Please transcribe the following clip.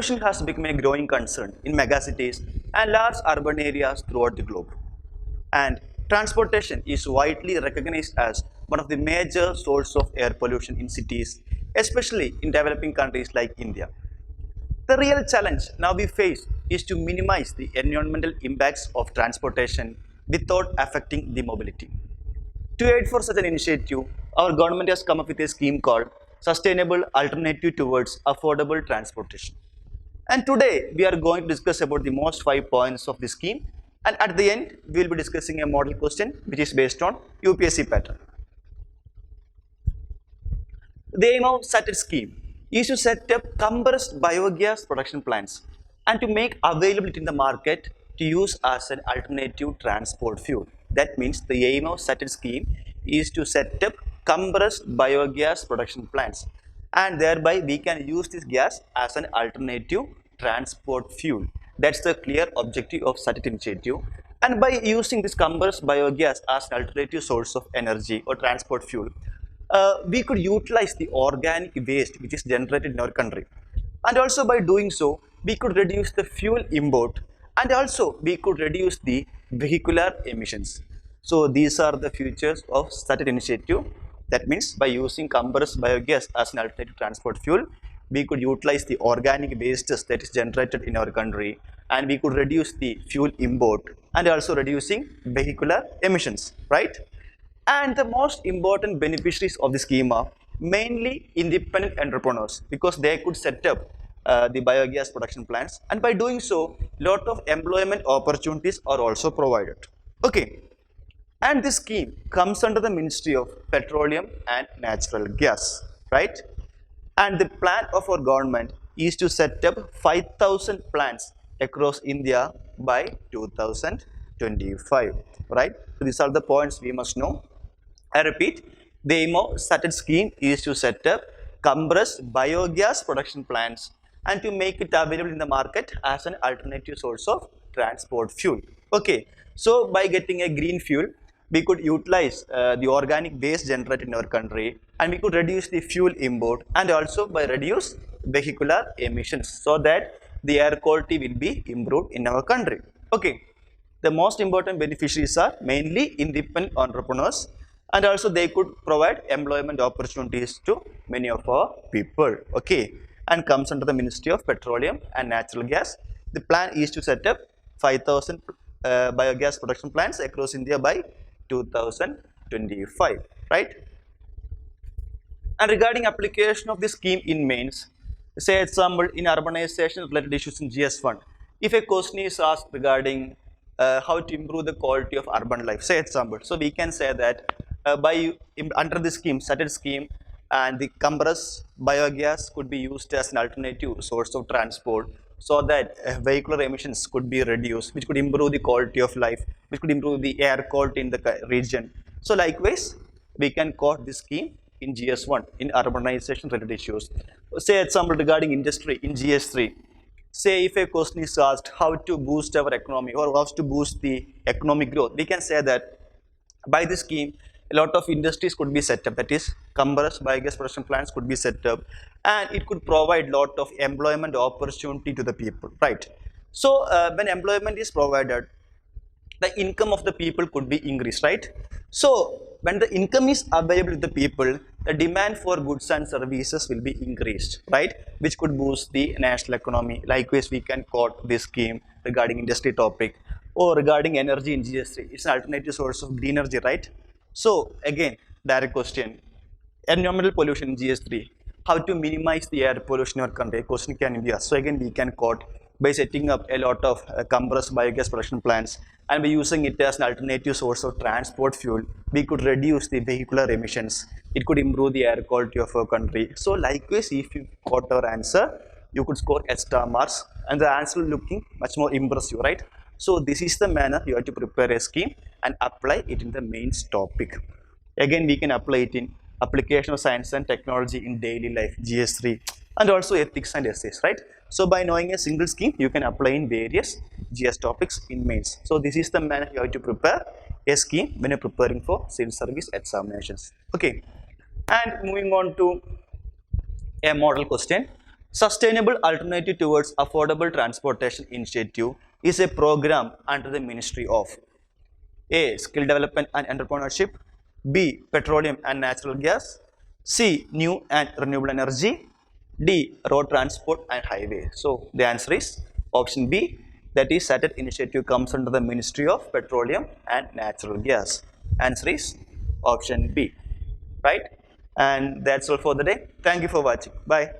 Pollution has become a growing concern in megacities and large urban areas throughout the globe. And transportation is widely recognized as one of the major sources of air pollution in cities, especially in developing countries like India. The real challenge now we face is to minimize the environmental impacts of transportation without affecting the mobility. To aid for such an initiative, our government has come up with a scheme called Sustainable Alternative Towards Affordable Transportation. And today we are going to discuss about the most 5 points of the scheme, and at the end we will be discussing a model question which is based on UPSC pattern. The aim of SATIT scheme is to set up compressed biogas production plants and to make availability in the market to use as an alternative transport fuel. That means the aim of SATIT scheme is to set up compressed biogas production plants, and thereby we can use this gas as an alternative transport fuel. That's the clear objective of SATIT initiative. And by using this compressed biogas as an alternative source of energy or transport fuel, we could utilize the organic waste which is generated in our country, and also by doing so we could reduce the fuel import, and also we could reduce the vehicular emissions. So these are the features of SATIT initiative. That means by using compressed biogas as an alternative transport fuel, we could utilize the organic wastes that is generated in our country, and we could reduce the fuel import and also reducing vehicular emissions, right? And the most important beneficiaries of the scheme are mainly independent entrepreneurs, because they could set up the biogas production plants, and by doing so lot of employment opportunities are also provided. Okay, and this scheme comes under the Ministry of Petroleum and Natural Gas, right? And the plan of our government is to set up 5,000 plants across India by 2025, right? So these are the points we must know. I repeat, the aim of SATIT scheme is to set up compressed biogas production plants and to make it available in the market as an alternative source of transport fuel. Okay, so by getting a green fuel, we could utilize the organic waste generated in our country, and we could reduce the fuel import, and also by reduce vehicular emissions, so that the air quality will be improved in our country. Okay, the most important beneficiaries are mainly independent entrepreneurs, and also they could provide employment opportunities to many of our people. Okay, and comes under the Ministry of Petroleum and Natural Gas. The plan is to set up 5,000 biogas production plants across India by 2025, right? And regarding application of this scheme in mains, say example in urbanization related issues in GS1, if a question is asked regarding how to improve the quality of urban life, say example, so we can say that under the scheme, SATIT scheme, and the compressed biogas could be used as an alternative source of transport, so that vehicular emissions could be reduced, which could improve the quality of life, which could improve the air quality in the region. So likewise, we can quote this scheme in GS1 in urbanization related issues. Say example regarding industry in GS3. Say if a question is asked how to boost our economy or how to boost the economic growth, we can say that by this scheme a lot of industries could be set up, that is compressed biogas production plants could be set up, and it could provide lot of employment opportunity to the people, right? So when employment is provided, the income of the people could be increased, right? So when the income is available to the people, the demand for goods and services will be increased, right? Which could boost the national economy. Likewise, we can quote this scheme regarding industry topic, or regarding energy in GS3. It's an alternative source of green energy, right? So again, direct question, environmental pollution in GS3, how to minimize the air pollution in our country, question can be asked. So again, we can quote by setting up a lot of compressed biogas production plants, and by using it as an alternative source of transport fuel, we could reduce the vehicular emissions. It could improve the air quality of our country. So likewise, if you got our answer, you could score extra marks, and the answer looking much more impressive, right? So this is the manner you have to prepare a scheme and apply it in the mains topic. Again, we can apply it in application of science and technology in daily life, GS3, and also ethics and essays, right? So by knowing a single scheme, you can apply in various GS topics in mains. So this is the manner you have to prepare a scheme when you're preparing for civil service examinations. Okay, and moving on to a model question. Sustainable Alternative Towards Affordable Transportation Initiative is a program under the Ministry of A. Skill Development and Entrepreneurship, B. Petroleum and Natural Gas, C. New and Renewable Energy, D. Road Transport and Highway. So the answer is option B, that is SATET initiative comes under the Ministry of Petroleum and Natural Gas. Answer is option B, right? And that's all for the day. Thank you for watching. Bye.